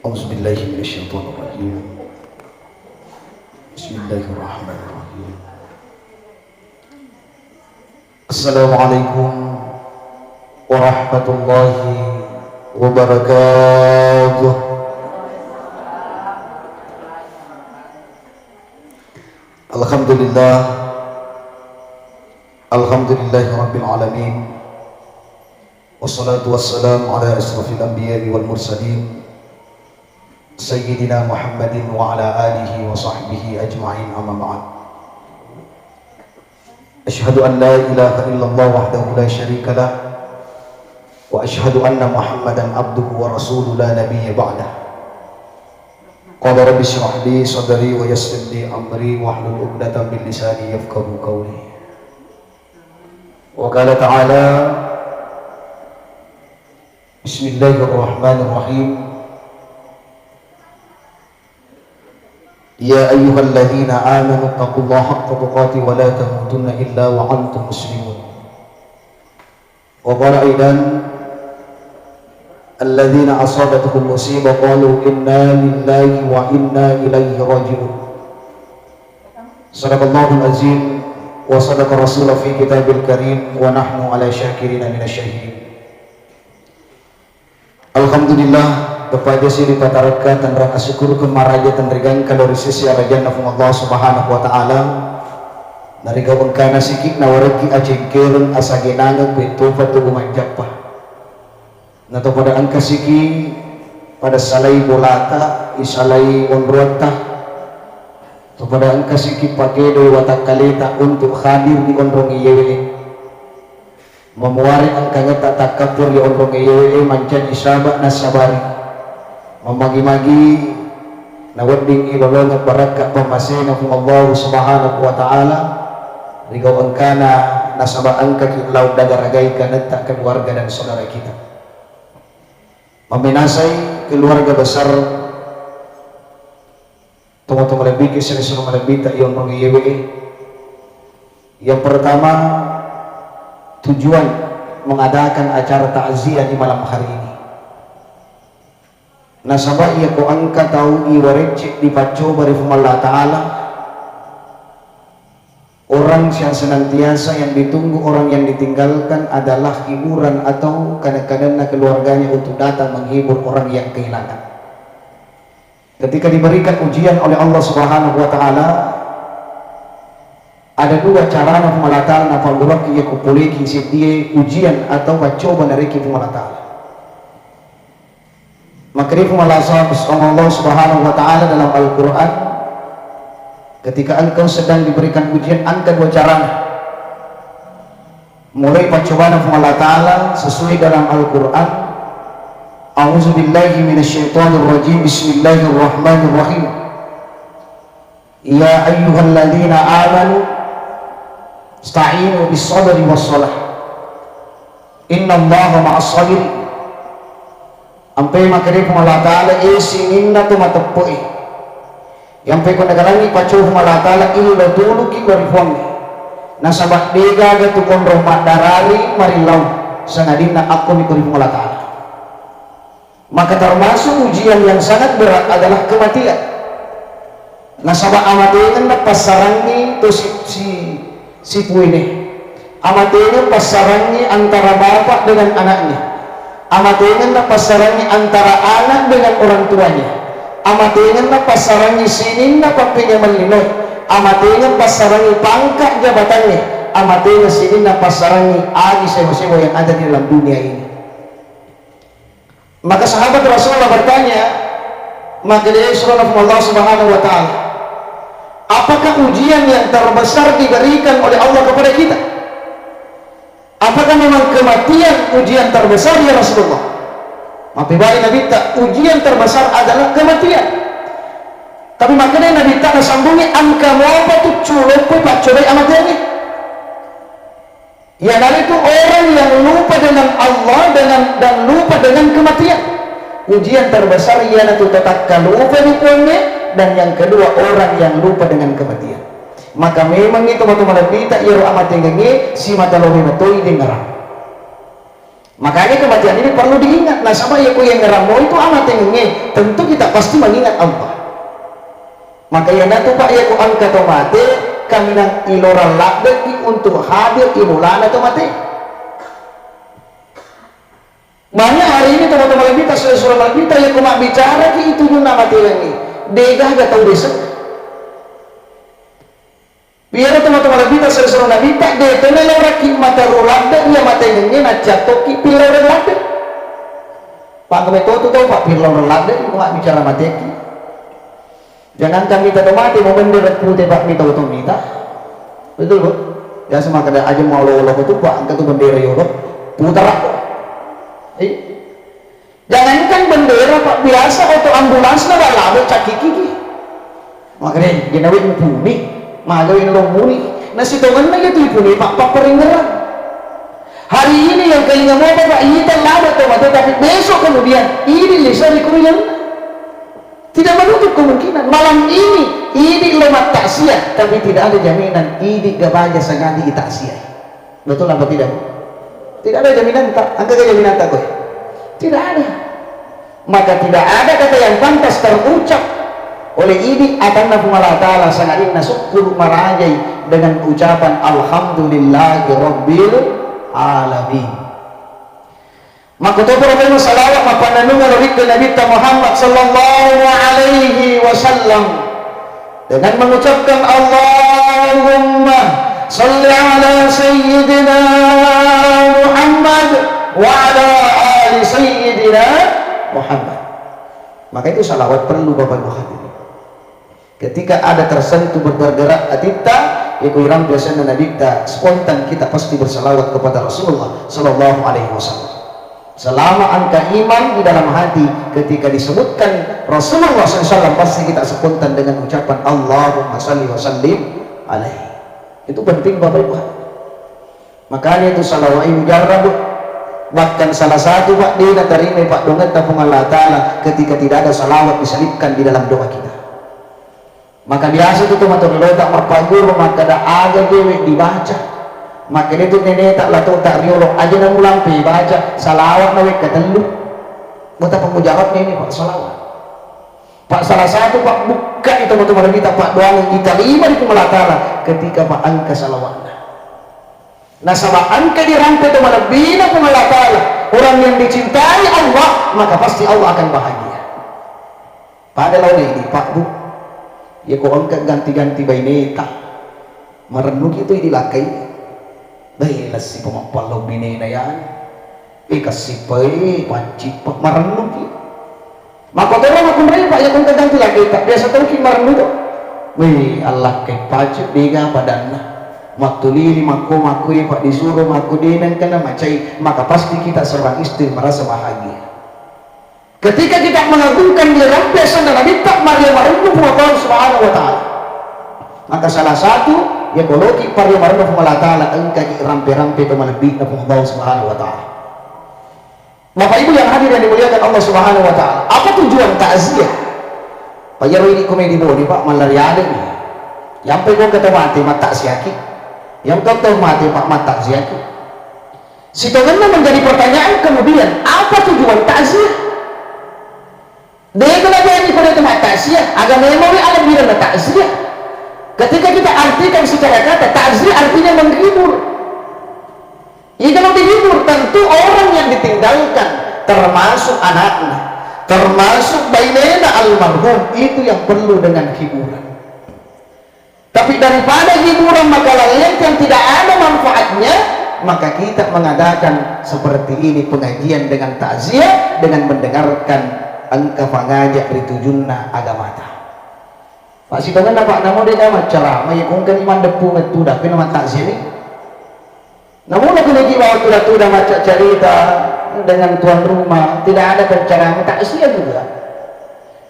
Auzubillahi minasyaitonirrajim. Bismillahirrahmanirrahim. Assalamualaikum warahmatullahi wabarakatuh. Alhamdulillah, alhamdulillahi rabbil alamin. Wassalatu wassalamu ala asrafil anbiya'i wal mursalin Sayyidina Muhammadin wa ala alihi wa sahbihi ajma'in, amma ba'd. Asyhadu an la ilaha illallah wahdahu la syarika lah wa asyhadu anna Muhammadan abduhu wa rasuluhu la nabiyya ba'dah. Qala rabbi shrah li sadri wa yassir li amri wahlul 'uqdatam min lisani yafqahu qawli. Wa qala ta'ala Bismillahirrahmanirrahim. Ya ayyuhalladzina amanu taqullaha haqqa tuqatih wa la tamutunna illa wa antum muslimun. Wa qala aidan alladzina asabatuhum musibah qalu inna lillahi wa inna ilaihi raji'un. Shadaqallahul azim wa sadaqa rasulullah fi kitabil karim wa nahnu ala syakirina minasyahidin. Alhamdulillah, kepada si dipatarakan dan raka syukur kemaraja dan regang kalori sisi arajan nafung Allah subhanahu wa ta'ala nariga ungkana sikik nawaraki ajengkeran asagenangan betul patu umanjapah nato pada angka siki pada salai bolata isalai onruata to pada angka siki pakai doi watak kalita untuk hadir di onrong iyewe memuari angkanya tak takabur di onrong iyewe mancan isabak nasabari memagi-magi nawading ilalongat barakat pemasina Allah subhanahu wa ta'ala rigau angkana nasabah angka kilau dagaragaikan netak keluarga dan saudara kita meminasai keluarga besar tunggu-tunggu lebih kisah-kisah lebih tak yang mengiyawi. Yang pertama, tujuan mengadakan acara takziah di malam hari ini nasabah ia ko angka tahu iwarecik dipacu bari Allah Ta'ala orang yang senantiasa yang ditunggu, orang yang ditinggalkan adalah hiburan atau kadang-kadang keluarganya untuk datang menghibur orang yang kehilangan. Ketika diberikan ujian oleh Allah Subhanahu wa Ta'ala, ada dua cara Allah Ta'ala nafal burak ia kupuliki setiap ujian atau coba dari Allah Ta'ala. Maka Allah Subhanahu wa ta'ala dalam Al-Quran, ketika engkau sedang diberikan ujian, angka dua cara. Mulai percobaan Allah Ta'ala sesuai dalam Al-Quran. A'udzubillahi minasyaitonirrajim. Bismillahirrahmanirrahim. Ya ayyuhalladzina amanu ista'inu bis-sabri was-salah. Innallaha ma'as-sabirin. Ampai makari Allah Ta'ala singin na tumatapoi yampai ko nagalangi pacu Allah Ta'ala illa dulu ki gorifon nasabak dega gatukon romak darari marilaw sangadina aku mikuri Allah Ta'ala. Maka termasuk ujian yang sangat berat adalah kematian. Nasabak amatingan na pasarangi to si puine amatingan pasarangi antara bapak dengan anaknya, amatingan na pasarangi antara anak dengan orang tuanya, amatingan na pasarangi sinin na papinya malinoy, amatingan pasarangi pangkat jabatannya, amatingan sinin na pasarangi agi sewa-sewa yang ada di dalam dunia ini. Maka sahabat Rasulullah bertanya, maka dia Rasulullah Allah Subhanahu wa ta'ala, apakah ujian yang terbesar diberikan oleh Allah kepada kita? Apakah memang kematian ujian terbesar ya Rasulullah? Maka Nabi tak, ujian terbesar adalah kematian. Tapi makanya Nabi tak sambungi angka apa tu culuk pak cobai amat ini. Ya dari itu orang yang lupa dengan Allah dan lupa dengan kematian. Ujian terbesar ialah tu tetap lupa di puangnya, dan yang kedua orang yang lupa dengan kematian. Maka memang itu waktu malam kita ia amat tinggi si mata lohi matoi dengarang. Makanya kematian ini perlu diingat. Nah sama ya yang ngeramu itu amat yang tentu kita pasti mengingat Allah. Maka yang nanti pak ya angka mati kami nang iloran lakbeki untuk hadir imulana mati. Banyak hari ini teman-teman kita seorang kita yang cuma bicara ki itu juga mati lagi. Degah gak tahu besok. Biar teman-teman kita seorang kita dia telah lagi mata rolat dia mata ini nak jatuh ki pilar rolat. Pak kami tahu pak pilar rolat dia cuma bicara mati ki. Jangan kami kita mati mau bendera putih pak kita untuk kita. Betul bu? Ya sama kada aja mau Allah itu pak angkat tu bendera yo putar aku. Jangankan bendera pak biasa atau ambulans na labo cakiki. Makanya ginawin bumi, magawin lomuni. Nasitungan na itu bumi pak paperingeran. Hari ini yang kalinga mo pak itan labo to tapi besok kemudian ini lisa dikulian. Tidak menutup kemungkinan malam ini lemat taksiah tapi tidak ada jaminan ini gabaja sengaja taksiah. Betul apa tidak? Tidak ada jaminan tak? Angka jaminan tak koi? Tidak ada. Maka tidak ada kata yang pantas terucap oleh ini akan Allah Ta'ala sangat inna syukur marajai dengan ucapan Alhamdulillahi Rabbil Alamin. Maka tu Rabbul salawat mapananungan Nabi Muhammad sallallahu alaihi wasallam dengan mengucapkan Allahumma salli ala sayyidina Muhammad wa ala ali sayyidina Muhammad. Maka itu salawat perlu Bapak Ibu hadirin. Ketika ada tersentuh bergerak kita ikuran biasanya Nabi kita spontan kita pasti bersalawat kepada Rasulullah sallallahu alaihi wasallam. Selama angka iman di dalam hati ketika disebutkan Rasulullah SAW pasti kita spontan dengan ucapan Allahumma salli wa sallim alaihi. Itu penting Bapak Ibu. Makanya itu salawat mujarrab bahkan salah satu Pak dia terima Pak dongat tapung Allah Ta'ala ketika tidak ada salawat diselipkan di dalam doa kita. Maka biasa itu teman-teman tak mapagur maka ada aga dewe dibaca. Maka itu nenek tak lato tak riolog aja nang lampi baca salawat nawe ketelu betapa mujarabnya ini Pak salawat Pak salah satu Pak buka itu teman-teman kita Pak doang kita lima di Allah Ta'ala ketika Pak angka salawatnya nah sama angka dirampai teman bina Allah Ta'ala orang yang dicintai Allah maka pasti Allah akan bahagia pada lawan ini Pak Bu ya kok angka ganti-ganti baineta merenung itu dilakai baiklah si pemampal lo bini na yan ikasih pay wajib pak marunong ki maka orang aku mereka ya kung kaganti lagi tak biasa tahu ki marunong to wih Allah kay pajak diga padanna maktulili mako pak disuruh mako dinan kana macay maka pasti kita seorang istri merasa bahagia ketika kita mengagungkan dia biasa na nabita Maria marunong Allah Subhanahu wa Ta'ala maka salah satu ya koloki parya marunong Allah Ta'ala engka rampe-rampe temalabik na Allah Subhanahu wa Ta'ala. Bapak Ibu yang hadir dan dimuliakan Allah Subhanahu wa Ta'ala, apa tujuan takziah? Pak Jaro ini komedi bodi Pak malariade nih yang pego kata mati mata siaki yang tahu mati Pak mata siaki sitongannya menjadi pertanyaan kemudian apa tujuan takziah? Dia kena jadi pada tempat takziah agama yang mau alam bilang takziah. Ketika kita artikan secara kata takziah artinya menghibur ya kalau dihibur tentu orang yang ditinggalkan termasuk anaknya termasuk bainena almarhum itu yang perlu dengan hiburan tapi daripada hiburan maka lain yang tidak ada manfaatnya maka kita mengadakan seperti ini pengajian dengan takziah dengan mendengarkan angka pangajak ritujunna agama Pak Sitongan Pak namo dia amat ceramah ya kung kan iman depu ngetu tapi nama takziah ini namun aku lagi bawa tuda-tuda macam cerita dengan tuan rumah tidak ada pencerahan takziah juga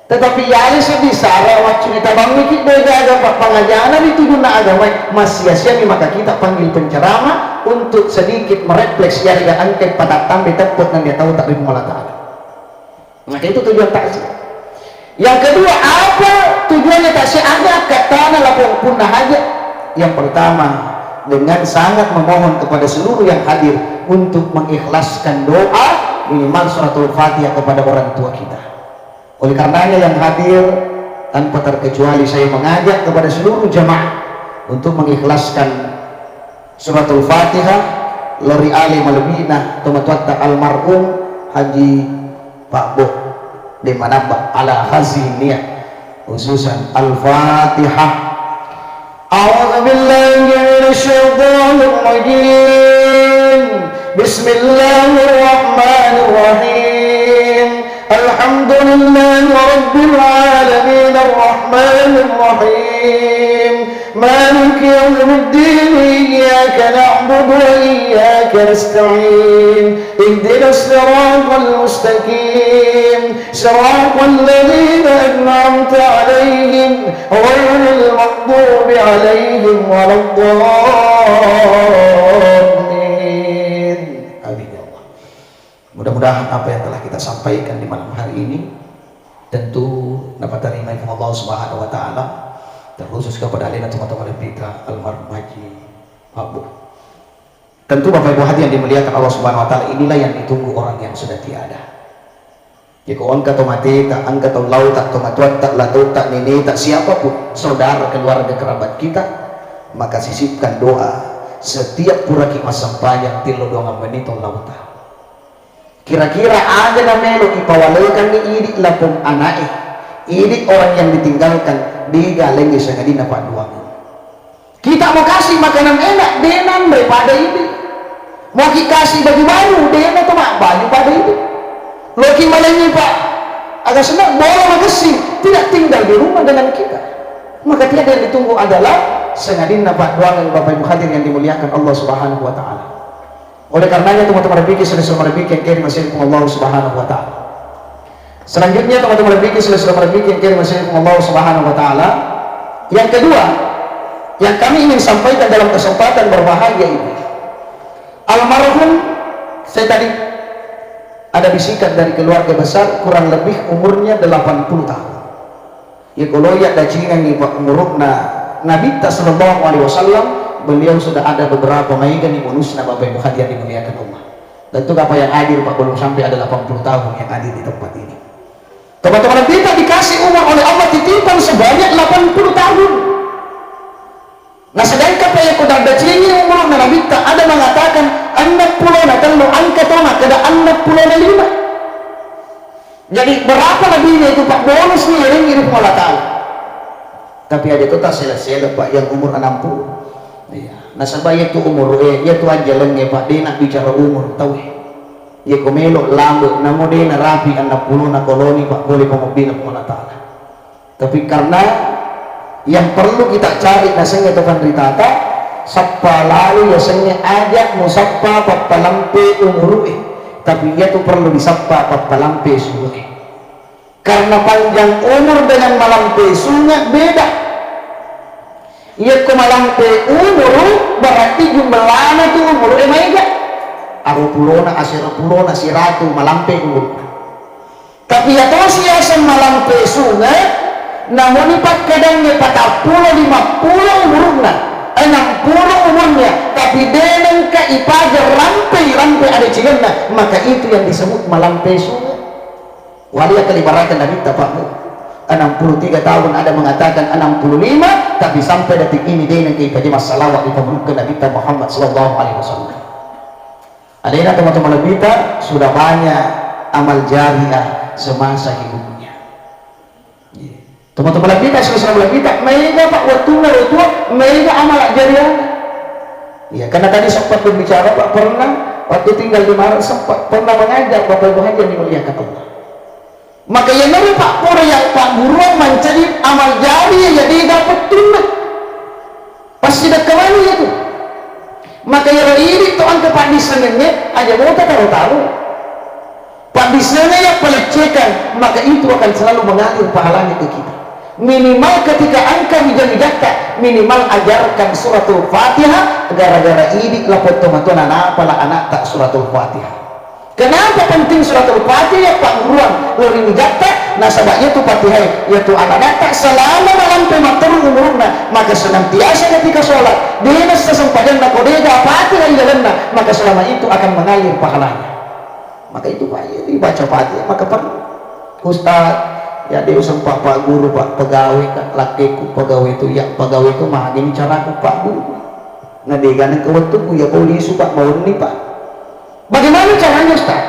tetapi ya sedih sarah wacun kita bang mikir beda Pak pengajaran ditujunna agama masih sia maka kita panggil penceramah untuk sedikit merefleksi ya angkat pada tambe teput dan dia tahu tak Allah Ta'ala maka itu tujuan takziah. Yang kedua apa tujuannya takziah ada katana lapor punah aja yang pertama dengan sangat memohon kepada seluruh yang hadir untuk mengikhlaskan doa minimal suratul Fatihah kepada orang tua kita. Oleh karenanya yang hadir tanpa terkecuali saya mengajak kepada seluruh jamaah untuk mengikhlaskan suratul Fatihah lori ali malbina tumatwatta almarhum Haji Pak Bo di manabak ala khaziniyah khususan al-Fatihah. A'udzu billahi minasyaitonir rajim. Bismillahirrahmanirrahim. Alhamdulillahi rabbil alamin arrahmanir rahim. Maliki yaumiddin. Iyyaka na'budu wa iyyaka nasta'in. Ihdinas siratal mustaqim. Siratal ladzina an'amta 'alaihim ghairil maghdubi 'alaihim waladdallin. Amin ya Allah. Mudah-mudahan apa yang telah kita sampaikan di malam hari ini tentu dapat terima Allah Subhanahu wa taala, terkhusus kepada alina teman-teman kita almarhum Haji Pak Bu. Tentu Bapak Ibu hadirin yang dimuliakan Allah Subhanahu wa taala, inilah yang ditunggu orang yang sudah tiada. Jika angka atau mati, tak angka atau lau, tak tomatuat, tak lato, tak nini, tak siapapun saudara, keluarga, kerabat kita, maka sisipkan doa setiap puraki masa panjang tilo doang menito lauta. Kira-kira ada na melo ipawalakan ni idik lapong anai, idik orang yang ditinggalkan di galeng sa kadina paduangan. Kita mau kasih makanan enak, denan daripada ini. Mau kasih baju baru, denan tuh baju pada ini. Loki malengi Pak, agak senang boleh makasih, tidak tinggal di rumah dengan kita. Maka tiada yang ditunggu adalah sengadina paduangan Bapak Ibu hadir yang dimuliakan Allah Subhanahu wa taala. Oleh karenanya teman-teman berpikir selesai berpikir kirim masih Allah Subhanahu wa taala. Selanjutnya teman-teman berpikir selesai berpikir kirim masih Allah Subhanahu wa taala. Yang kedua yang kami ingin sampaikan dalam kesempatan berbahagia ini, almarhum saya tadi ada bisikan dari keluarga besar kurang lebih umurnya 80 tahun. Ya kalau ya dajingan ni Pak umurna Nabi sallallahu alaihi wasallam, beliau sudah ada beberapa maigan di bonusna Bapak Ibu hadirin dimuliakan Allah. Tentu apa yang hadir Pak belum sampai ada 80 tahun yang hadir di tempat ini. Teman-teman kita dikasih umur oleh Allah titipan sebanyak 80 tahun. Nah sedangkan Pak yang kuda dajingan umur Nabi ada mengatakan anak pulau na telu angka tona kada anak pulau na 5. Jadi berapa nabinya itu Pak bonus nih yang ngirim Allah Ta'ala. Tapi ada itu tak sela-sela Pak yang umur 60. Iya. Nah sabaya itu umur ya tuan jalan ya Pak dia nak bicara umur tahu ya komelo lambo namo dia na rapi anak pulau na koloni Pak boleh pemobina Allah Ta'ala. Tapi karena yang perlu kita cari nasanya itu kan ritata sappa lalu ya senya ajak musappa papalampe umurue, tapi dia tuh perlu disappa papalampe sungai, karena panjang umur dengan malampe sungai beda. Ia ko malampe umur berarti jumlahnya tuh umur mega arupulona asirupulona siratu malampe umur, tapi ya tuh siasa malampe sungai namun ipat kadangnya 40 50 umurnya 60 umurnya, tapi dengan ka ipajar rampai ada cilenna, maka itu yang disebut malampe sungai. Walia kalibaratan Nabi tapakmu 63 tahun, ada mengatakan 65, tapi sampai detik ini dia yang kita jemaah salawat di pembukaan Nabi Muhammad sallallahu alaihi wasallam. Adanya teman-teman kita sudah banyak amal jariah semasa hidupnya. Teman-teman kita selesai kita mereka Pak waktunya itu mereka amal jariah. Ya karena tadi sempat berbicara Pak pernah waktu tinggal di Maret sempat pernah mengajar Bapak Ibu yang dimuliakan Allah. Maka yang nabi Pak Pura yang Pak Guru mencari amal jariah ya dia dapat tunai. Pasti dah kemana itu. Maka yang ini tu angka Pak disenengnya aja mau tak tahu. Pak disenengnya yang pelecehkan, maka itu akan selalu mengalir pahalanya ke kita. Minimal ketika angka hijau-hijau minimal ajarkan suratul Fatihah, gara-gara ini lapot tomatuan anak apalah anak tak suratul Fatihah. Kenapa penting suratul Fatihah Pak Guruan lori hijau nasabahnya tu Fatihah yaitu anak tak selama malam pematur umurna maka senantiasa ketika sholat dinas sesempadan na kodega Fatihah ilalana maka selama itu akan mengalir pahalanya. Maka itu Pak ya dibaca Fatihah maka perlu Ustaz ya dia sempat Pak Guru Pak pegawai kan lakiku pegawai itu ya pegawai itu mah gini caraku Pak Guru nah dia ganang kewetuku ya polisi Pak mau nih Pak bagaimana caranya Ustaz?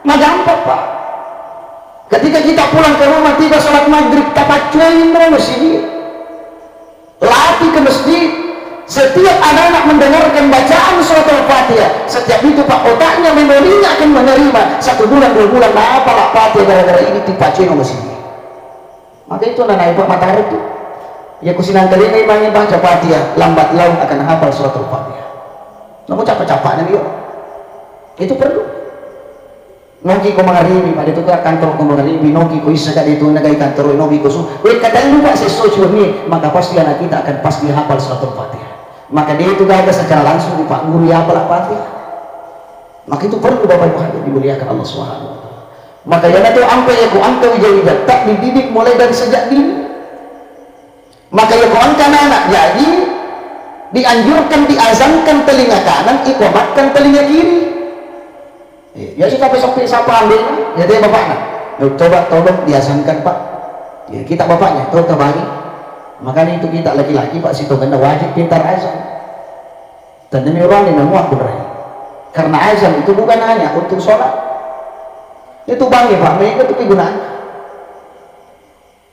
Nah gampang Pak ketika kita pulang ke rumah tiba sholat maghrib tapak cuain masjid latih ke masjid setiap anak-anak mendengarkan bacaan surat Al-Fatihah setiap itu Pak otaknya memorinya akan menerima 1 bulan 2 bulan nah apa lah Fatihah gara-gara ini dipacuin sama sini maka itu anak Pak matahari itu ya kusinan kali ini banyak baca Fatihah lambat laun akan hafal surat Al-Fatihah namun capek-capeknya dia itu perlu nogi ko mangaribi pada itu kantor ko mangaribi nogi ko isa ka dito nagay kantor nogi ko so wait kadang lupa sa social ni maka pasti anak kita akan pasti hafal surat Al-Fatihah maka dia itu gagal secara langsung di Pak Guru ya hafal Fatihah maka itu perlu Bapak Ibu hadirin dimuliakan Allah Subhanahu wa taala maka yang itu angka ya ko angka wijaya tak dididik mulai dari sejak dini maka ya ko angka anak jadi dianjurkan diazankan telinga kanan ikomatkan telinga kiri ya sih sampai siapa ambil ya dia bapaknya coba tolong diazankan Pak ya kita bapaknya tahu kembali makanya itu kita laki-laki Pak situ kena wajib pintar azan dan demi orang yang memuat beneran karena azan itu bukan hanya untuk sholat itu bangga Pak mereka itu kegunaannya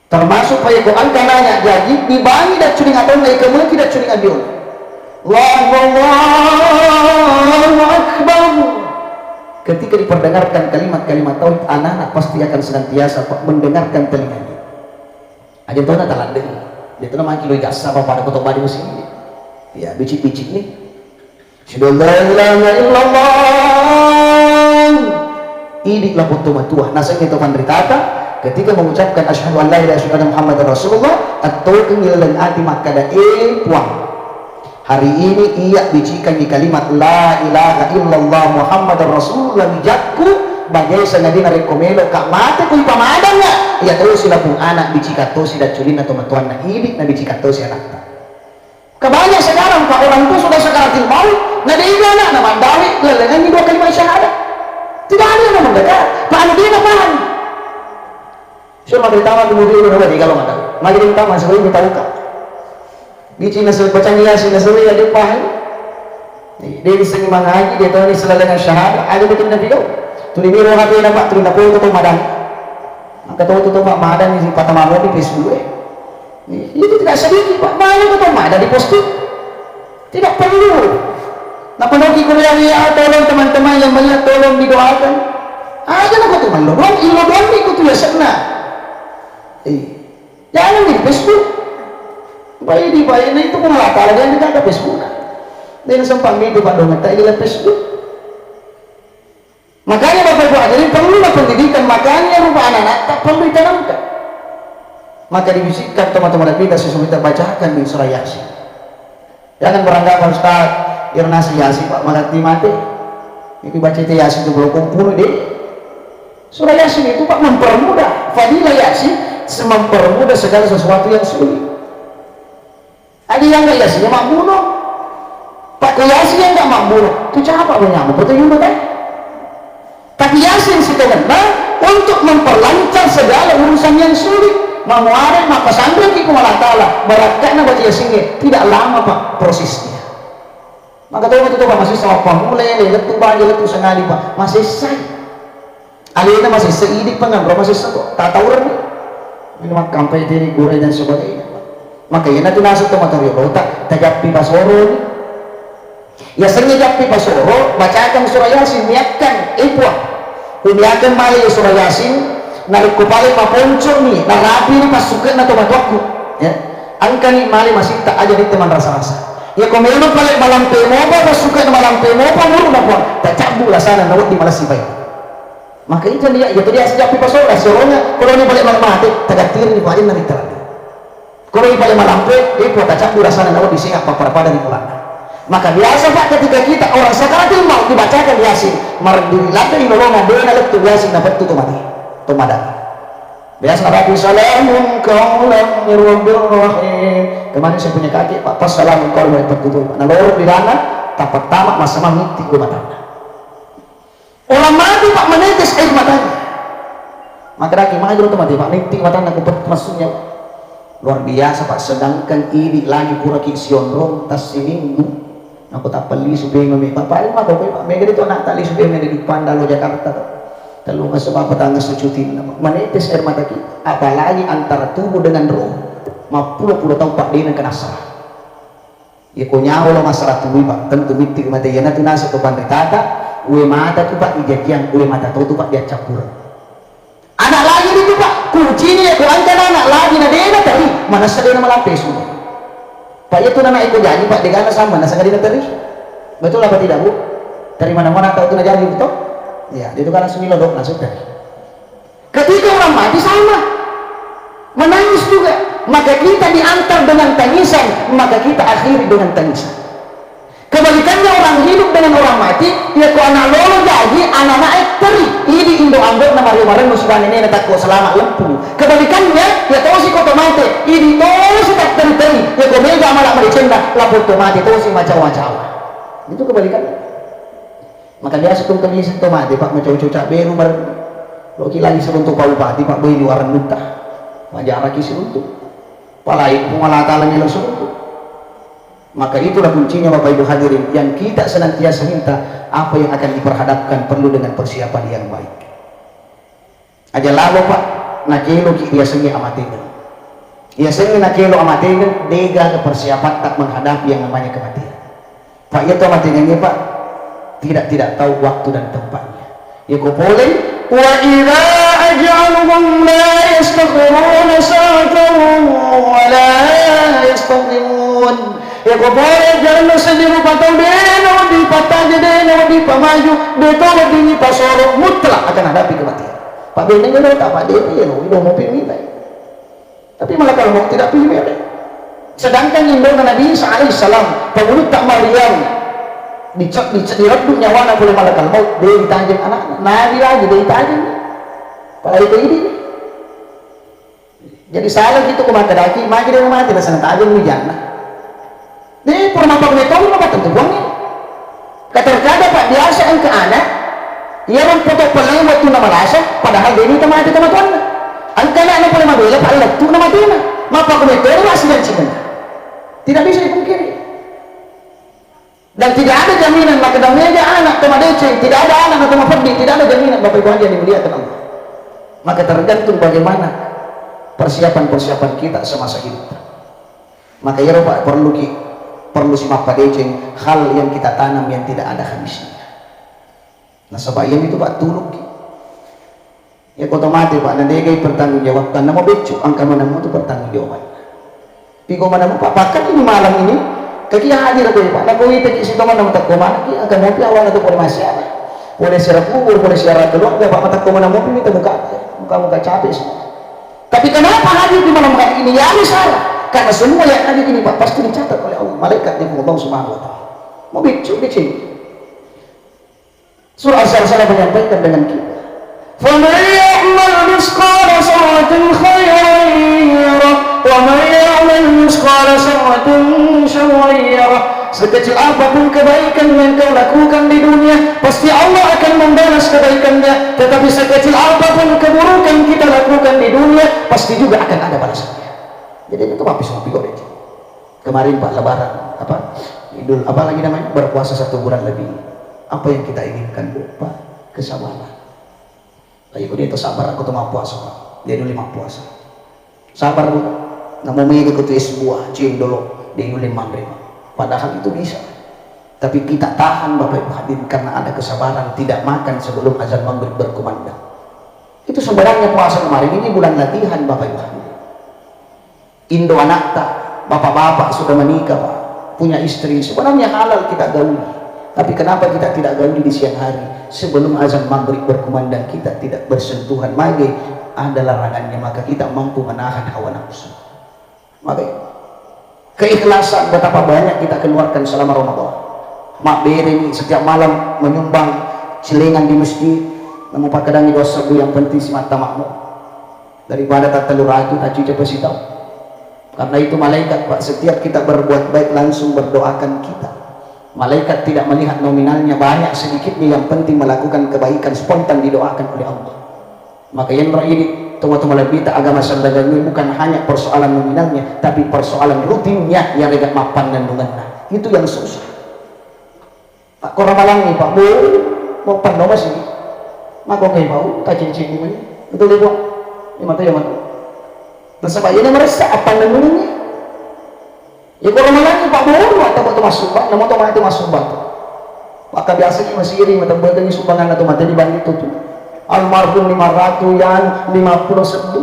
termasuk Pak Quran kananya jadi dibangi dan curing atau naik kemudian tidak curing abion Allahu Akbar ketika diperdengarkan kalimat-kalimat tauhid anak-anak pasti akan senantiasa Pak mendengarkan telinganya aja tuh nak talan deh dia tuh nama kilo jasa apa pada kotor badi musim ya bicik-bicik nih sudah la ilaha illallah idiklah putu matuah nasa kita panderitata ketika mengucapkan asyhadu an la ilaha illallah Muhammadar Rasulullah atau kengilan hati maka ada puang hari ini ia bicikan di kalimat la ilaha illallah Muhammadar Rasulullah bijakku bagai sengadina rekomelo kak mate kuy pamadangnya ia tahu sila pun anak bicikato sila culin atau matuan na hidik na bicikato si anak ta kebanyak sekarang Pak orang itu sudah sekaratil maut na diiga na mandawi lalangan ni 2 kalimat syahadat tidak ada yang mendekat Pak anu dia napahan so magritama kemudian udah di kalau mandawi magritama sekali kita buka bici na sa pacangya sila sa ya di pahay dia bisa ngaji dia tahu ni selalangan syahadat ada bikin na video tuli biro hati na Pak tuli na po ito madan maka tahu Pak madan ni patah mampu di Facebook itu tidak sedikit Pak banyak itu madan di posting tidak perlu nah penuhi kuliah tolong teman-teman yang melihat tolong didoakan aja nak tu malong ilmu doang ikut ya sana jangan di Facebook bayi di bayi itu pun lata lagi yang tidak ada Facebook dan sempat itu Pak dong tak ada Facebook makanya Bapak Ibu jadi perlulah pendidikan makanya rupa anak-anak tak perlu ditanamkan maka dibisikkan teman-teman kita sesuai kita bacakan di surah Yasin jangan beranggapan Ustaz Irnas Yasin Pak malah mati itu baca itu Yasin itu belum kumpul deh surah Yasin itu Pak mempermudah fadilah Yasin mempermudah segala sesuatu yang sulit ada yang gak Yasin yang mak bunuh Pak Yasin yang gak mak bunuh itu siapa menyambut betul juga kan tapi Yasin sebenarnya untuk memperlancar segala urusan yang sulit memuarek maka sambil kita Allah Ta'ala barakatnya baca Yasin tidak lama Pak prosesnya maka tahu itu Pak masih sama pemulai letu bagi letu sengali Pak masih say alihnya masih seidik pengambil masih sekok tak tahu ini minuman kampai diri goreng dan sebagainya maka ya nanti nasib teman-teman ya tak tagapi pasoro ya sering japi pasoro bacakan surah Yasin niatkan ipuah niatkan mali surah Yasin narik kupali paponcong nih narapi nih pasukan atau matuaku ya angka nih mali masih tak aja di teman rasa-rasa ya komelo balik malam pemopa pasukan malam pemopa mulu napuan tak cabu lah sana nawat di malas sipai maka itu dia ya tadi asal japi pasoro soronya kalau ini balik malam mati tagatir nih balik narik terang kalau ini balik malam pe itu tak cabu lah sana nawat di sini apa pada di pulang maka biasa Pak ketika kita orang sakaratil maut dibacakan Yasin mar dilatih nolongan dia nalek tu Yasin dapat tu mati tu madan Biasa Nabi salamun qaulan min rabbir rahim. Kemarin saya punya kakek Pak, pas salamun qaulan tertutup. Nah loro di dana tapat tamak masa mati gue matanya. Orang mati Pak menetes air matanya. Maka lagi maju tuh mati Pak nitik matanya aku masuknya. Luar biasa Pak, sedangkan ini lagi pura kision rom tas seminggu. Aku tak beli supaya ngomong Pak paling mah kau Pak Mega itu anak tali supaya di depan dalu Jakarta. Terlalu ke sebab petangga secuti menetes air mata kita. Apalagi antara tubuh dengan roh. Ma puluh tahun Pak dia kena salah. Ya kau nyawa lo masalah tubuh Pak. Tentu mitik mata yana tu nasa tu pandai tata. Ue mata tu Pak ijadian ue mata tu Pak dia capur. Anak lagi itu Pak kuncinya aku angkat anak lagi na dia tadi mana sedang melampes semua. Pak itu anak ikut jadi Pak dengan sama nasa kadina tadi. Betul apa tidak Bu? Dari mana-mana tahu tu na jadi betul? Ya, itu kan langsung dilodok langsung dari. Ketika orang mati sama, menangis juga, maka kita diantar dengan tangisan, maka kita akhiri dengan tangisan. Kebalikannya orang hidup dengan orang mati, ya kok anak lolo jadi anak-anak teri. Ini Indo anggap nama Mario musibah ini tak kau selamat lempu. Kebalikannya, ya tahu si kau mati, ini tahu si tak teri. Ya kau mega malah mericenda, lapor mati tahu si macam-macam. Itu kebalikannya. Maka dia setung kami sentuh mati Pak macam-macam beru bar loki lagi seruntuk Pak Bupati Pak boy luaran muntah majarah kisi untuk palai pengalatalannya langsung untuk. Maka itulah kuncinya Bapak Ibu hadirin yang kita senantiasa minta apa yang akan diperhadapkan perlu dengan persiapan yang baik. Aja lalu Pak nakelo dia sengi amatin. Ia sengi nakelo amatin dega ke persiapan tak menghadapi yang namanya kematian. Pak itu amatinnya Pak tidak tahu waktu dan tempatnya. Ya kau boleh wa idza ajaluhum la yastaghfiruna sa'atan wa la yastaqdimun. Ya kau boleh jangan sendiri patau dena di patah dena di pamaju betul di pasoro mutlak akan hadapi kematian. Pak Benteng itu tak Pak Dewi lo itu mau pilih. Tapi malah kalau mau tidak pilih. Sedangkan Indo Nabi Isa alaihissalam pengulut tak Maryam direbut nyawa boleh malaikat maut dia ditajam anak nabi lagi dia ditajam pada itu ini jadi salah gitu ke mata daki mati dia mati rasanya tajam di jannah dia pernah pakai metode apa tentu buangnya terkadang Pak biasa yang ke anak ia memfoto pelang waktu nama rasa padahal dia ini mati sama Tuhan angka anak boleh mabela Pak letu nama dia maka pakai metode masih dan cina tidak bisa dipungkiri. Dan tidak ada jaminan maka damai anak sama deceng, tidak ada anak atau mafadi, tidak ada jaminan Bapak Ibu yang dimuliakan Allah. Maka tergantung bagaimana persiapan kita semasa hidup. Maka ya Pak perlu simak pada deceng hal yang kita tanam yang tidak ada habisnya. Nah sebagian itu Pak tuluk. Ya otomatis Pak nanti gay bertanggung jawab karena mau becu angka mana mau itu bertanggung jawab. Pigo mana mau Pak bahkan ini malam ini kaki hadir aku Pak, nak koi teki situ mana mata koma, kaki akan mobil awal itu boleh masih ada, boleh siarat kubur, boleh siarat keluarga, Pak mata koma mobil ini muka capek semua. Tapi kenapa hadir di malam hari ini? Ya salah, karena semua yang hadir ini Pak pasti dicatat oleh Allah, malaikat yang Allah Subhanahu Wa Taala. Mau bicu dicing. Surah Al-Salah menyampaikan dengan kita. فَمَنْ يَعْمَلْ مِثْقَالَ ذَرَّةٍ خَيْرًا يَرَهُ وَمَنْ يَعْمَلْ مِثْقَالَ ذَرَّةٍ شَرًّا يَرَهُ. Sekecil apapun kebaikan yang kau lakukan di dunia, pasti Allah akan membalas kebaikannya. Tetapi sekecil apapun keburukan kita lakukan di dunia, pasti juga akan ada balasannya. Jadi itu apa semua pikir itu. Kemarin Pak Lebaran, Idul apa lagi namanya, berpuasa 1 bulan lebih. Apa yang kita inginkan Pak? Kesabaran. Ayo dia itu sabar aku tuh mau puasa Pak. Dia dulu 5 puasa. Sabar Bu. Namun mengikuti sebuah cium dulu di dulu 5. Padahal itu bisa. Tapi kita tahan Bapak Ibu hadirin karena ada kesabaran tidak makan sebelum azan maghrib berkumandang. Itu sebenarnya puasa kemarin ini bulan latihan Bapak Ibu hadirin. Indo anak tak, bapak-bapak sudah menikah Pak, punya istri, sebenarnya halal kita gauli. Tapi kenapa kita tidak gauli di siang hari? Sebelum azan maghrib berkumandang kita tidak bersentuhan maghrib ada larangannya, maka kita mampu menahan hawa nafsu. Maka keikhlasan betapa banyak kita keluarkan selama Ramadan. Mak beri setiap malam menyumbang celengan di masjid, namun pakai dangi dosa yang penting semata makmur. daripada tak telur ratu tak cuci pesitau. Karena itu malaikat Pak, setiap kita berbuat baik langsung berdoakan kita. Malaikat tidak melihat nominalnya banyak sedikitnya, yang penting melakukan kebaikan spontan didoakan oleh Allah. Maka yang ini teman-teman kita agama sandagan ini bukan hanya persoalan nominalnya, tapi persoalan rutinnya yang agak mapan dan nunganna. Itu yang susah. Pak korang malang nih Pak, mau pandau masih maka kayak mau tak cincin ini betul dia buat ini mata ya mata bersama ini merasa apa namanya ya korang malang nih Pak mau atau waktu masuk Pak namun tuh itu masuk Pak maka biasanya masih iri mata bertanya sumbangan atau mata dibanding itu tuh almarhum 500 yang 50 sedu.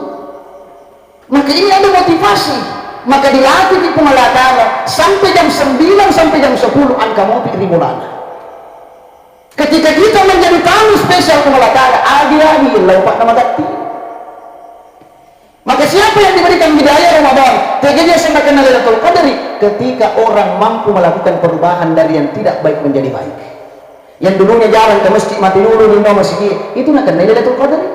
Maka ini ada motivasi, maka dilatih di pengelatala sampai jam 9 sampai jam 10 angka mobil rimulana. Ketika kita menjadi tamu spesial pengelatala adi-adi lewat nama takti. Maka siapa yang diberikan hidayah Ramadan teganya sampai kenal Lailatul Qadri ketika orang mampu melakukan perubahan dari yang tidak baik menjadi baik. Yang dulunya jarang ke masjid mati dulu di masjid itu nak kenal Lailatul Qadri.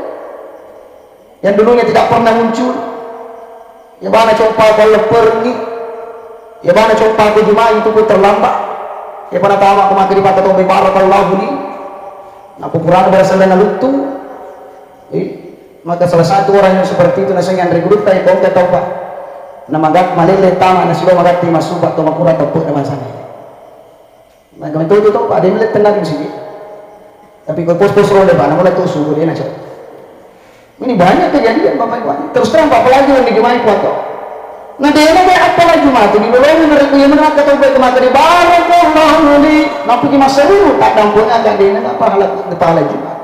Yang dulunya tidak pernah muncul ya bana coba kalau pergi ya bana coba ke Jumat itu pun terlambat ya pada tahu aku makan di patah tombe barakallahu li aku kurang berasal dari lutu maka salah satu orang yang seperti itu nasi yang rekrut tay kau tahu Pak nama gat malele tama nasi bawa magati masuk atau makura tepuk dengan sana maka itu Pak ada milik tenang di sini tapi kau pos-pos role Pak mulai tu subuh dia nak ini banyak kejadian Bapak Ibu terus terang Pak apalagi yang digimai kuat nah dia nak apa lagi Jumat ini belum mereka yang mana kata baik kemana di barakallahu li nak pergi masa dulu tak dampungnya agak dia nak pahala pahala Jumat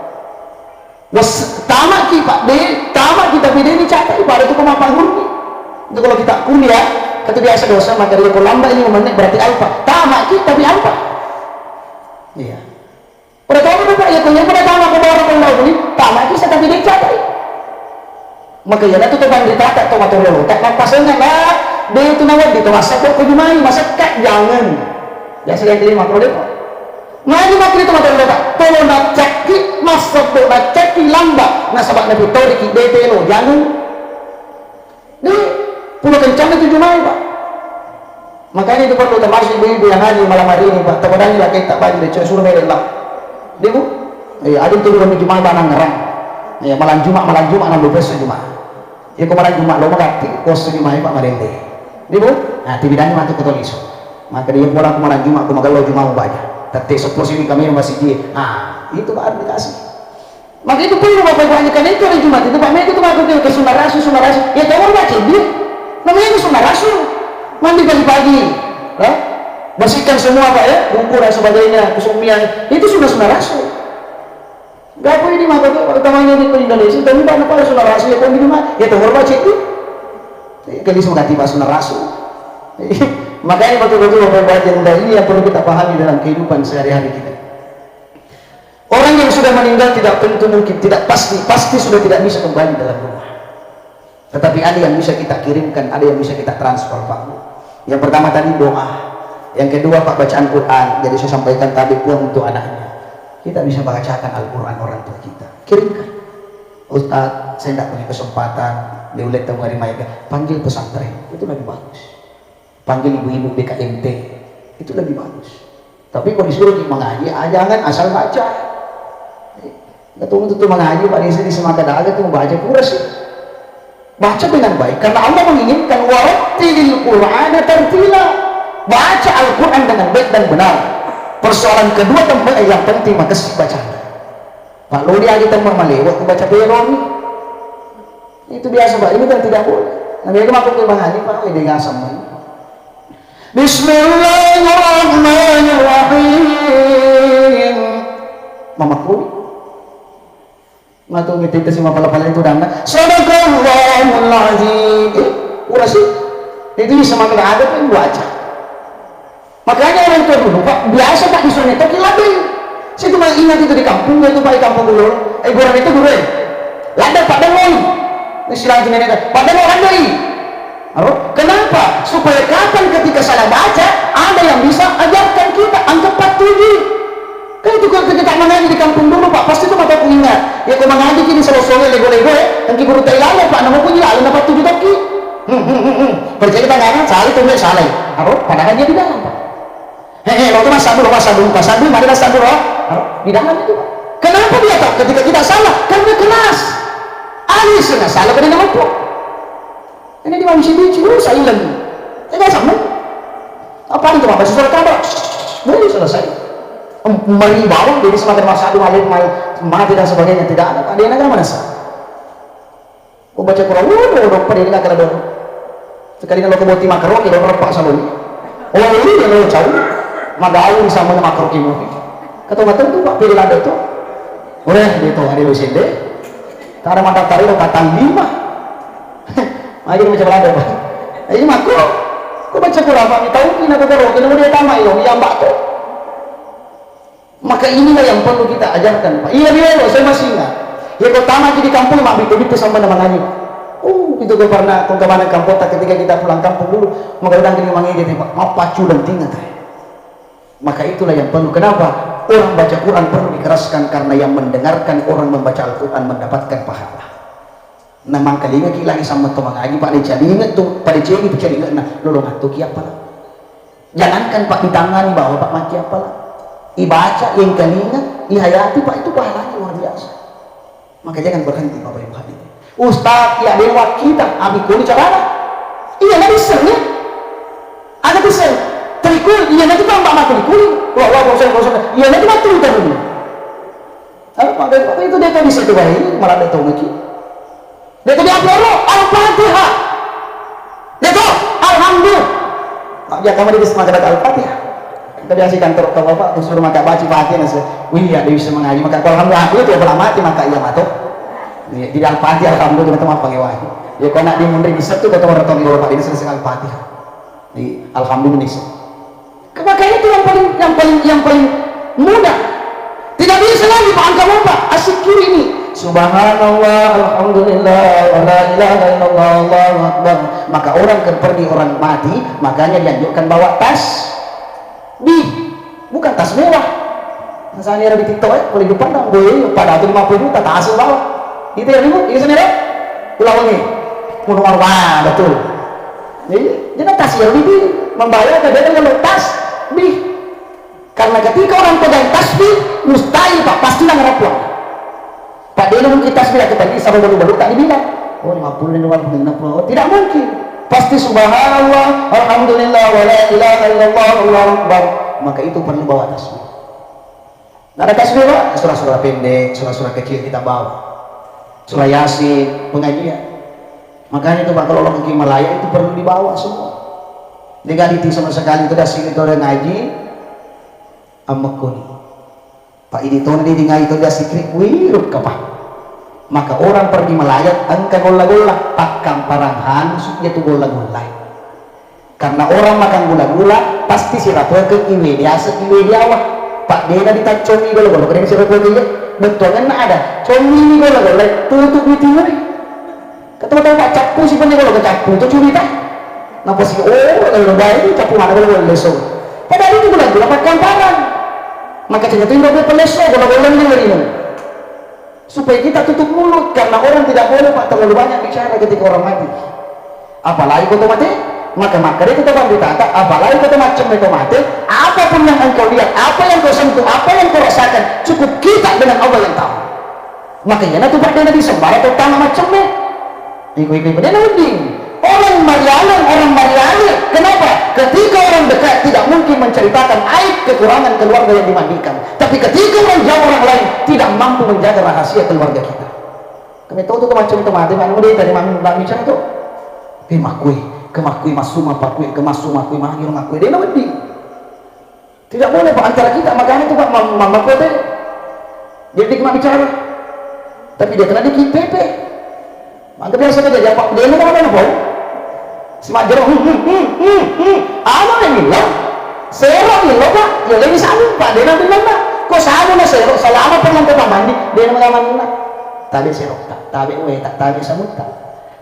was tamat kita Pak dia tamat kita beda ini catat pada itu kemampuan hurni itu kalau kita kuliah kata biasa dosa maka dia kalau lambat ini menit berarti alfa tamat kita tapi alfa iya pada tahun Bapak ya kuliah pada tamat ke barakallahu li tamat kita tapi dia catat maka ya itu teman ditata atau motor lalu tak pasangnya lah dia itu nawar di masa kok kejumai masa kak jangan biasa yang terima kalau dia ngaji makin itu motor lalu tak kalau nak cekik masa kok nak cekik lambat nah sebab nabi toriki bete lo jangan nih pulau kencang itu jumai Pak makanya itu perlu termasuk ibu-ibu yang ngaji malam hari ini Pak terkadang lah kita baju dia suruh mereka dia bu ada itu di jumai banang ngerang ya malam Jumat 16 Jumat ya kemarin Jumat lo mengerti kos di mana Pak Marende ini bu nah di bidangnya mantu ketulis maka dia pulang kemarin Jumat kemarin lo Jumat mau baca tapi sepuluh ini kami masih dia nah itu Pak dikasih maka itu perlu Bapak Ibu kan itu hari Jumat itu Pak Mereka itu melakukan ke sunnah rasul ya kamu baca dia namanya itu sunnah rasul mandi pagi-pagi bersihkan semua Pak ya bungkur dan sebagainya kesumian itu sunnah rasul gak apa ini maka utamanya di Indonesia tapi banyak pada sunnah rasul ya kau di rumah ya tuh hormat itu kali semua ganti sunnah rasul makanya betul-betul Bapak yang ini yang perlu kita pahami dalam kehidupan sehari-hari kita orang yang sudah meninggal tidak tentu mungkin tidak pasti sudah tidak bisa kembali dalam rumah tetapi ada yang bisa kita kirimkan ada yang bisa kita transfer Pak yang pertama tadi doa yang kedua Pak bacaan Quran jadi saya sampaikan tadi pun untuk anaknya kita bisa bacakan Al-Quran orang tua kita kirimkan Ustaz saya tidak punya kesempatan diulet tahu hari Maya panggil pesantren itu lebih bagus panggil ibu-ibu BKMT itu lebih bagus tapi kalau disuruh mengaji jangan asal baca betul-betul mengaji Pak di semata daga itu membaca kurang baca dengan baik karena Allah menginginkan warattilil Qur'ana tartila baca Al-Quran dengan baik dan benar persoalan kedua tempat yang penting maka baca Pak Lodi lagi tempat melewat baca peron itu biasa Pak ini kan tidak boleh nah dia kemarin ke Bang Hani Pak ini ngasam Bismillahirrahmanirrahim Mama Kuri matu ngitik si mapala-pala itu dana sadaqallahul azim udah sih itu semakin ada kan baca makanya orang tua dulu Pak biasa Pak disuruh nyetok lagi saya cuma ingat itu di kampung itu Pak di kampung dulu orang itu dulu lada Pak Dengoy ini silang jenis itu Pak Dengoy andai kenapa? Supaya kapan ketika saya baca ada yang bisa ajarkan kita angka 47 kan itu kalau kita mengaji di kampung dulu Pak pasti itu mata aku ingat ya kalau mengaji kini selesai lego-lego Engki guru tailala Pak nama punya lalu dapat 7 toki. Percaya kita nggak salah itu nggak salah. Apa? Padahal dia di dalam Pak. Waktu mas sadu, mari mas sadu di dalam itu Pak. Kenapa dia tahu ketika kita salah? Karena keras. Alis nggak salah pada nama Pak. Ini di manusia bici, saya lagi. Tidak sama. Apa itu Pak? Surat kabar. Boleh selesai. Mari bawang jadi semakin masadu alim mati dan sebagainya tidak ada. Ada yang agak mana sah? Kau baca Quran, udah pada ini agak ada. Sekali kalau kau boti makro, kita berapa salon. Oh ini yang lo jauh, madalun sama makro kimo. Kata mata tu Pak pilih ada tu. Boleh dia tu hari lusin deh. Cara mata tarik lo kata 5. Ayo macam ada Pak. Ini makro. Kau baca Quran Pak, tahu kita tu kalau kita dia tamai lo, yang Pak tu. Maka inilah yang perlu kita ajarkan Pak. Iya loh, saya masih ingat. Ya pertama di kampung mak bitu-bitu sama nama ngani. Itu gue pernah ke mana kampung ketika kita pulang kampung dulu, maka udah gini mangi gitu Pak. Mau pacu dan tinggal. Maka itulah yang perlu. Kenapa? Orang baca Quran perlu dikeraskan karena yang mendengarkan orang membaca Al-Quran mendapatkan pahala. Nah maka ingat lagi sama teman ngaji Pak Deca. Ingat tuh pada cewek itu cari ingat. Nah lo ngantuk apa lah? Jangankan Pak ditangani bahwa Pak mati apa lah? Ibaca yang kali ingat, ihayati Pak itu pahalanya luar biasa. Maka jangan berhenti Bapak Ibu hadirin. Ustaz ya lewat kita, amiku ini cara iya nggak bisa ya? Ada bisa. Terikul, iya nanti tambah makan kulit. Wah, iya nanti mati udah dulu. Apa itu dia tahu di situ bayi, malah dia tahu lagi. Dia tahu dia upload Al-Fatihah. Dia tahu Alhamdulillah. Tak dia kamar di semangat Al-Fatihah. Kita biasa kantor ke bapak suruh maka baca Fatihah nasi. Wih ya dia bisa mengaji maka kalau alhamdulillah aku itu belum mati maka ia matok. Di dalam Fatihah alhamdulillah kita apa ngewah. Ya kau nak dimundri di satu kau orang tahu bapak ini selesai Al-Fatihah. Di alhamdulillah nih. Maka itu yang paling mudah. Tidak bisa lagi Pak angka bapak asyik kiri ini. Subhanallah, alhamdulillah, wala ilaha illallah, Allahu akbar. Maka orang pergi orang mati, makanya dianjurkan bawa tas. Bukan tas mewah. Misalnya ada di TikTok boleh dipandang boleh pada 50 juta tak hasil bawah. Itu yang ribut, ini sendiri. Pulau ini, menurut wah betul. Jadi tas yang lebih membayar kadang kalau tas karena ketika orang pegang tasbih mustahil Pak pasti nggak pulang. Pak dia mungkin tasbih kita bisa baru-baru tak dibilang. Oh 50 tidak mungkin. Pasti subhanallah, alhamdulillah, wala ilaha illallah, Allahu akbar. Maka itu perlu bawa tasbih. Nggak ada tasbih Pak, surah-surah pendek, surah-surah kecil kita bawa. Surah Yasin, pengajian. Makanya itu Pak kalau orang ke Himalaya itu perlu dibawa semua. Dia gak sama sekali itu dah sini itu ada ngaji. Amakuni. Pak ini tuh nanti ngaji itu dah sikrik wirut kapah. Maka orang pergi melayat angka gula-gula pakam paranghan supaya itu gula-gula karena orang makan gula-gula pasti sirapnya ke iwe dia awak Pak dia nanti comi gula-gula kena sirapnya dia betul kan ada comi gula-gula tutup di timur ketemu Pak capu sih punya gula-gula capu itu curi tak napa sih lalu ini capu mana gula-gula lesung padahal itu gula-gula pakam parang maka cerita itu gula-gula pelesong gula-gula ini supaya kita tutup mulut karena orang tidak boleh Pak terlalu banyak bicara ketika orang mati apalagi kau mati maka dia tetap ditata apalagi kau macam itu mati apapun yang engkau lihat apa yang kau sentuh apa yang kau rasakan cukup kita dengan Allah yang tahu makanya nanti Pak dia disembah atau tanah macamnya ikut-ikut dia nuding orang Mariana kenapa? Ketika orang dekat tidak mungkin menceritakan aib kekurangan keluarga yang dimandikan tapi ketika orang jauh orang lain tidak mampu menjaga rahasia keluarga kita kami tahu itu macam itu mati mana dia tadi mami bicara itu kemakui masuma pakui kemasuma kui mahir makui dia nabdi tidak boleh Pak antara kita makanya itu Pak mama kote dia dikmat bicara tapi dia kena dikit pepe maka biasa dia jawab dia nggak apa-apa semacam apa yang hilang serok hilang Pak ya lebih sama Pak dia nanti Pak kok sama na serok selama pernah kita mandi dia mengaman na tabi serok tak tabi tabi samut tak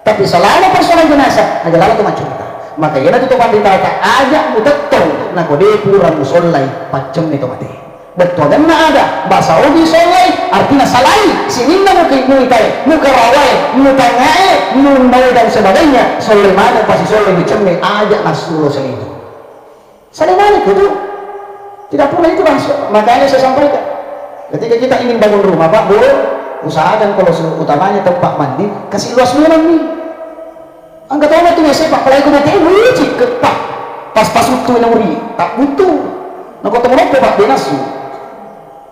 tapi selama persoalan jenazah ada lalu macam kita maka ia nanti tuan ditata ajak mutetung nah kau dia kurang musolai pacem itu mati betul dan ada bahasa uji solai artinya salai sininna muka rawai muka ngae munau dan sebagainya soleh mana pasti soleh dicemeh ajak nasulo selidu saleh mana itu tidak pernah itu masuk. Makanya saya sampaikan ketika kita ingin bangun rumah Pak Bu, usahakan kalau utamanya tempat mandi kasih luas memang nih angkat orang tuh WC Pak kalau aku mati wujud ke Pak pas waktu yang uri tak butuh nah kau temen apa Pak dia nasu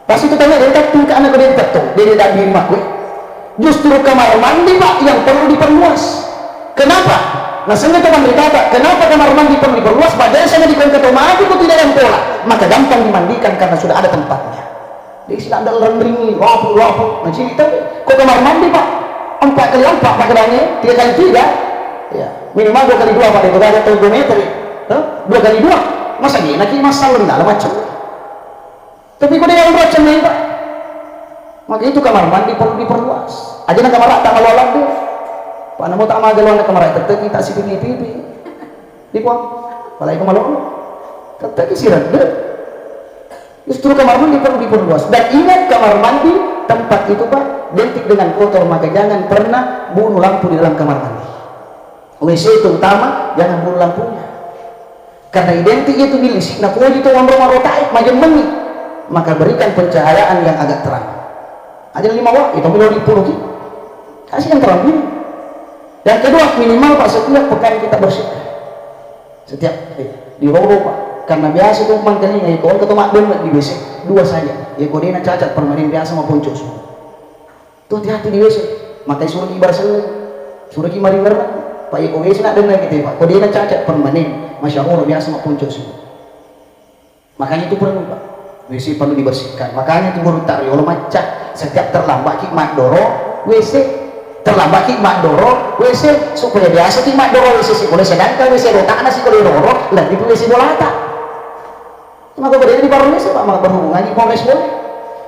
pas itu tanya dia tak tuh ke anak dia tak tuh dia tak diri mak gue justru kamar mandi Pak yang perlu diperluas. Kenapa? Nah sehingga teman berkata kenapa kamar mandi perlu diperluas padahal saya di ketua mati itu tidak yang pola maka gampang dimandikan karena sudah ada tempatnya. Dia istilah ada rendringi rapuh nah cerita kok kamar mandi Pak 4 kali 4 Pak kedanya 3 kali 3 ya minimal 2 kali 2 Pak itu ada 2 meter 2 kali 2 masa gini nanti masalah dalam macam tapi kok dia yang macam ini Pak maka itu kamar mandi perlu diperluas aja nak kamar tak malu dia Pak namu tak magal nak kamar tetap kita si pipi di kuang kalau itu malu tetap sirat deh justru kamar mandi perlu diperluas dan ingat kamar mandi tempat itu Pak identik dengan kotor maka jangan pernah bunuh lampu di dalam kamar mandi. WC itu utama jangan bunuh lampunya karena identik itu dilisik nah kalau itu orang rotaik macam menit maka berikan pencahayaan yang agak terang aja 5 watt itu minimal 10 kasih yang terang ini dan kedua minimal Pak setiap pekan kita bersihkan setiap di roro Pak karena biasa itu mangkalinya kalau ketemu makdum di WC 2 saja ya kau dia cacat permanen biasa mau poncok semua tuh hati-hati di WC makanya suruh ibar selesai suruh kimari berman Pak Eko WC nak dengar gitu Pak kau dia cacat permanen Masya Allah biasa mau poncok semua makanya itu perlu Pak WC perlu dibersihkan makanya itu baru tarik kalau macak setiap terlambat hikmat doro WC terlambat hikmat doro WC supaya biasa hikmat doro WC sih boleh sedangkan WC rotak nasi kalau doro lebih WC bola tak maka berdiri di baru WC Pak maka berhubungan di Polres boleh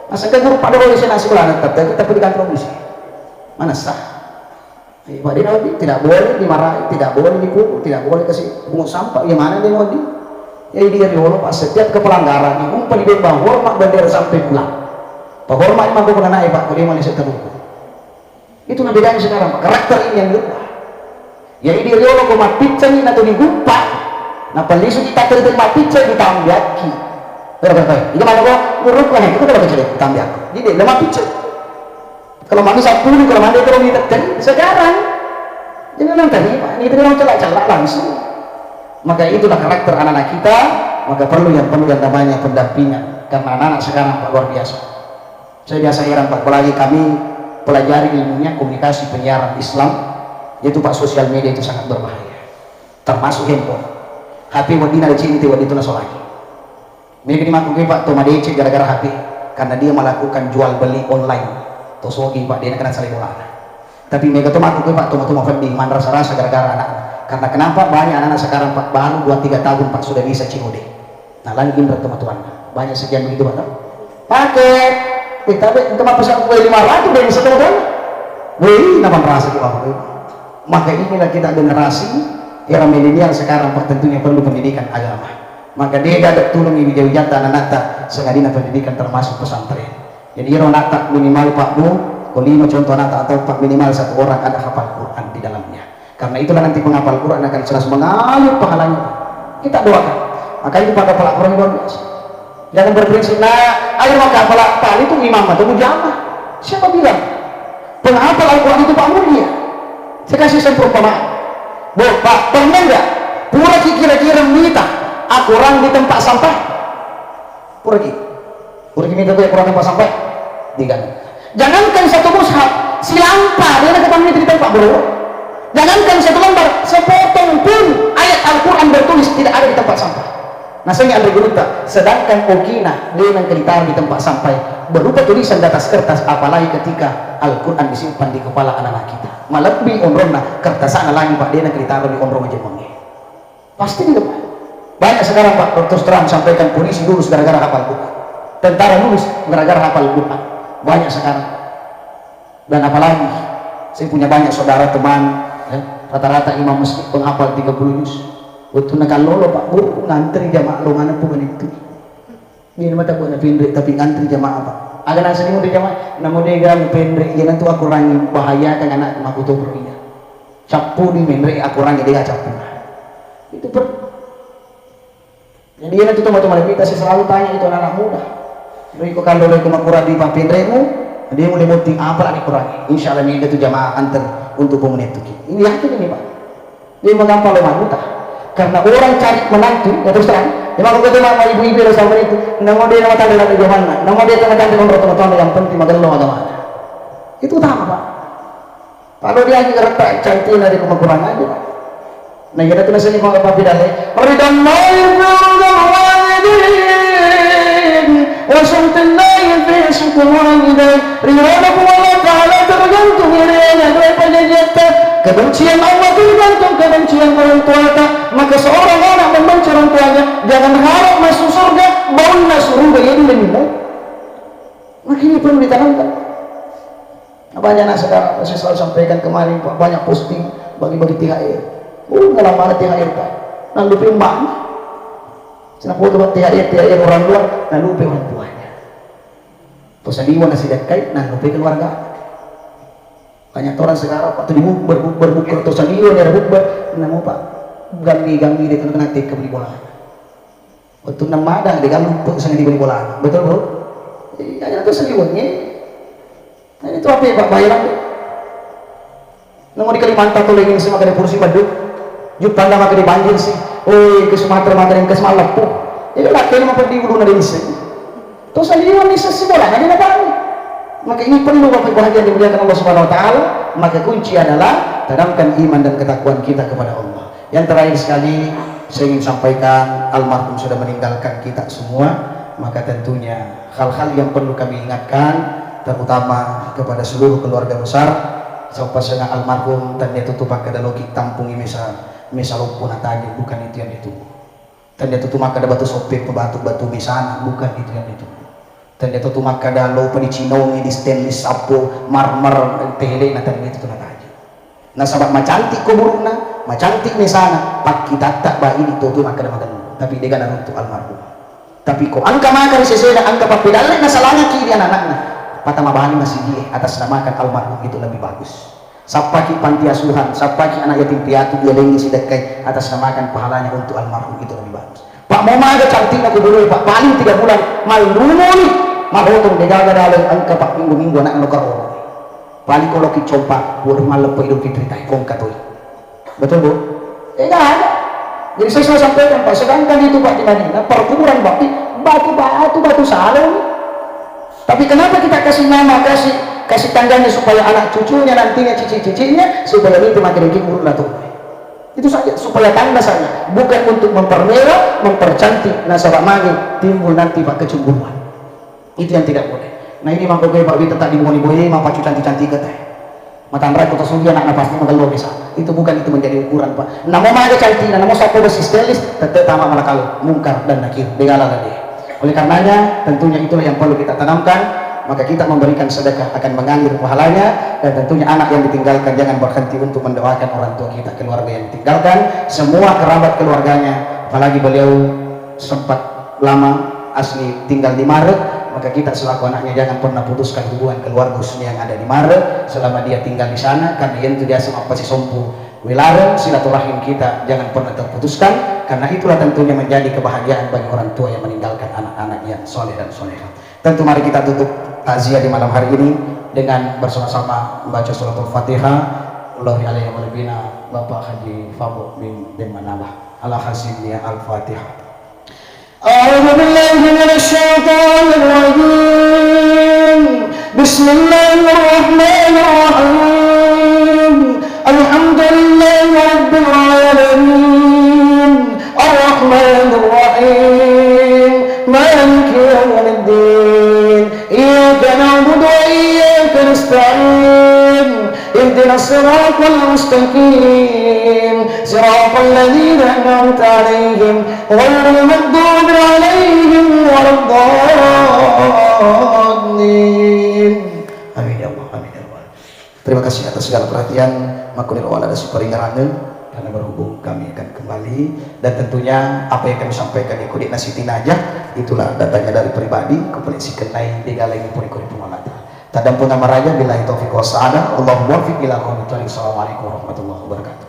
masa kan guru pada WC nasi kalau tetap kita pergi kantor WC mana sah Pak dia tidak boleh dimarahi tidak boleh dipukul tidak boleh kasih pungut sampah gimana dia mau di ya dia dulu Pak setiap kepelanggaran ini umpan di bawah hormat bendera sampai pulang Pak hormat mampu pernah naik Pak kalau Malaysia terluka itu bedanya sekarang Pak karakter ini yang berubah ya dia dulu kok mati ini atau digumpak nah penlisu kita terima pizza ditambiaki berapa gimana kok urut kan itu kalau kecil ditambiaki jadi lemah pizza kalau mandi 10 kalau mandi kalau ditekan sekarang jadi orang tadi Pak ini orang celak-celak langsung maka itulah karakter anak-anak kita maka perlu yang namanya pendampingan karena anak-anak sekarang Pak luar biasa saya biasa heran Pak apalagi kami pelajari ilmunya komunikasi penyiaran Islam yaitu Pak sosial media itu sangat berbahaya termasuk handphone HP wadina di sini tiba itu naso lagi mereka dimakuki Pak Toma DC gara-gara HP karena dia melakukan jual beli online tosogi Pak dia kena saling bola tapi mereka tuh makuki Pak Toma Fendi man rasa-rasa gara-gara anak karena kenapa banyak anak-anak sekarang Pak baru 2-3 tahun Pak sudah bisa COD nah lagi indra teman-teman banyak sekian begitu Pak paket tapi tempat pesan kue 500 dari satu modal wih nama merasa kita maka inilah kita generasi era milenial sekarang Pak tentunya perlu pendidikan agama maka dia ada tulung ibu jauh jata anak-anak sengadina pendidikan termasuk pesantren jadi orang anak minimal Pak Bu kalau contoh anak atau Pak minimal 1 orang ada hafal Quran di dalamnya karena itulah nanti penghafal Quran akan selalu mengalir pahalanya kita doakan maka itu pada pelakon luar biasa jangan berprinsip nah ayo maka pelakon itu imam atau mujamah siapa bilang penghafal Al-Quran itu Pak mulia saya kasih perumpamaan Pak pernah enggak pura kira-kira minta aku orang di tempat sampah pura minta tuh kurang tempat sampah jangankan satu mushaf si lampa dia nak ketemu di tempat bro jangankan satu lembar sepotong pun ayat Al-Quran bertulis tidak ada di tempat sampah nah saya ambil geruta sedangkan okina dia yang ditaruh di tempat sampah berupa tulisan di atas kertas apalagi ketika Al-Quran disimpan di kepala anak-anak kita melebihi umrona kertas anak lagi Pak dia yang ditaruh di umroh jemongnya pasti di depan banyak sekarang Pak terus terang sampaikan polisi lulus gara-gara hafal Quran tentara lulus gara-gara hafal Quran banyak sekarang dan apalagi saya punya banyak saudara teman ya, rata-rata imam masjid penghafal 30 juz waktu nak lolo Pak Bu ngantri jamaah lo mana pun itu ini mata buat pindah tapi ngantri jamaah Pak Agak nasa ni mo di jama, namo di gang pendre yan tu aku rangi bahaya kan anak makuto bro iya. Capu di mendre aku rangi dia capu. Itu jadi yan tu teman-teman kita selalu tanya itu anak muda. Beri ko kalau ko makura di pendre mo, dia mulai muting apa lagi kurangi. Insyaallah ni itu jamaah antar untuk pemenit itu. Ini yakin ini Pak. Dia mengapa lo manuta? Karena orang cari menantu, ya terus terang. Memang aku ketemu sama ibu-ibu yang sama itu, nama dia nama tanda dari mana, nama dia tanda-tanda nomor teman-teman yang penting magalo agama. Itu utama Pak. Kalau dia lagi retak cantik dari kekurangan aja Pak. Nah kita tuh nasi mau apa bidalnya? Ridwan wasallallahu fi syukurwalidai ridwanakum Allah ta'ala tergantung darinya daripada jatah kebencian Allah tergantung kebencian orang tua maka seorang anak membenci orang tuanya jangan harap masuk surga baunya surga jadi lebih mau maka ini perlu ditanamkan. Banyak anak sekarang saya selalu sampaikan kemarin Pak banyak posting bagi-bagi THR nggak lama THR Pak nah lupa emak senang foto buat THR orang luar nah lupa orang tuanya posaliwan nasi dekai nah lupa keluarga. Banyak orang sekarang waktu di berbuka atau saliwan ya berbuka nah mau Pak gambi dia kena tek beli bola waktu nang madang dia galup sang di beli bola betul bro ya itu saliwannya nah itu apa ya Pak bayaran nang mau di Kalimantan tuh lagi semua kada kursi baduk jutaan dah makan di banjir sih oi ke Sumatera makan ke Semalam tuh jadi laki ni makan di ulu na dinse terus saliwan ni sa simula na dinabang maka ini perlu Bapak bahagia dimuliakan Allah Subhanahu wa taala maka kunci adalah tanamkan iman dan ketakwaan kita kepada Allah. Yang terakhir sekali saya ingin sampaikan almarhum sudah meninggalkan kita semua maka tentunya hal-hal yang perlu kami ingatkan terutama kepada seluruh keluarga besar sampai sana almarhum dan dia tutup pakai logik tampungi misal pun atanya bukan itu yang ditunggu dan dia tutup maka ada batu sopir batu misana bukan itu yang ditunggu dan dia tutup maka ada lo penicinongi di stainless sapo marmer tele na tadi itu tunat aja nah sahabat macantik ko burungna macantik misana pak kita tak ba ini tutup maka ada makan tapi dia kan untuk almarhum tapi ko angka maka di sesena angka papidalek na salahnya kiri anak-anaknya patama bahani masih dia atas namakan almarhum itu lebih bagus sapaki panti asuhan sapaki anak yatim piatu dia lengi sedekah atas namakan pahalanya untuk almarhum itu lebih bagus Pak mau maga cantik aku dulu Pak paling 3 bulan malu nih mahotong degaga dalam angka Pak minggu anak nukar orang paling kalau kicompa boleh malam Idul Fitri tai kong katoi betul Bu? Enggak ada jadi saya selalu sampaikan Pak sedangkan itu Pak di Madinah perkuburan bakti batu salong tapi kenapa kita kasih nama kasih tangganya supaya anak cucunya nantinya cici-cicinya supaya itu makin urun atau itu saja supaya tanda saja bukan untuk mempermewah mempercantik nasabah magi timbul nanti Pak kecemburuan itu yang tidak boleh. Nah ini mampu Pak Wita tak dimoni-boni mampu cantik-cantik kata mata mereka atau sungguh anak pasti mengeluh bisa itu bukan itu menjadi ukuran Pak nama maga cantik nama satu besis telis tetap tamak malah kalau mungkar dan nakir begala tadi oleh karenanya tentunya itulah yang perlu kita tanamkan maka kita memberikan sedekah akan mengalir pahalanya dan tentunya anak yang ditinggalkan jangan berhenti untuk mendoakan orang tua kita keluarga yang ditinggalkan semua kerabat keluarganya apalagi beliau sempat lama asli tinggal di Maret maka kita selaku anaknya jangan pernah putuskan hubungan keluarga khususnya yang ada di Maret selama dia tinggal di sana karena itu dia sama pasti sompu wilaran silaturahim kita jangan pernah terputuskan karena itulah tentunya menjadi kebahagiaan bagi orang tua yang meninggalkan anak-anak yang soleh dan solehah. Tentu mari kita tutup takziah di malam hari ini dengan bersama-sama membaca suratul Fatihah. Allahi alaihi wa bina Bapak Haji Fabo bin Manabah ala hasilnya Al-Fatihah. أعوذ بالله من الشيطان الرجيم بسم الله الرحمن الرحيم الحمد لله رب العالمين الرحمن الرحيم مالك يوم الدين إياك نعبد وإياك نستعين اهدنا الصراط المستقيم صراط الذين أنعمت عليهم غير المغضوب عليهم ولا الضالين. Amin ya Allah, amin ya Allah. Terima kasih atas segala perhatian. Makunir wala dasi paringarangan karena berhubung kami akan kembali pribadi, dan tentunya apa yang kami sampaikan di Kudik Nasitin aja itulah datanya dari pribadi koleksi kenai digalengi puri-puri pemalata tadam pun nama raja bila itu fiqh wasa'ada Allahumma fiq ila qawmi. Assalamualaikum warahmatullahi wabarakatuh.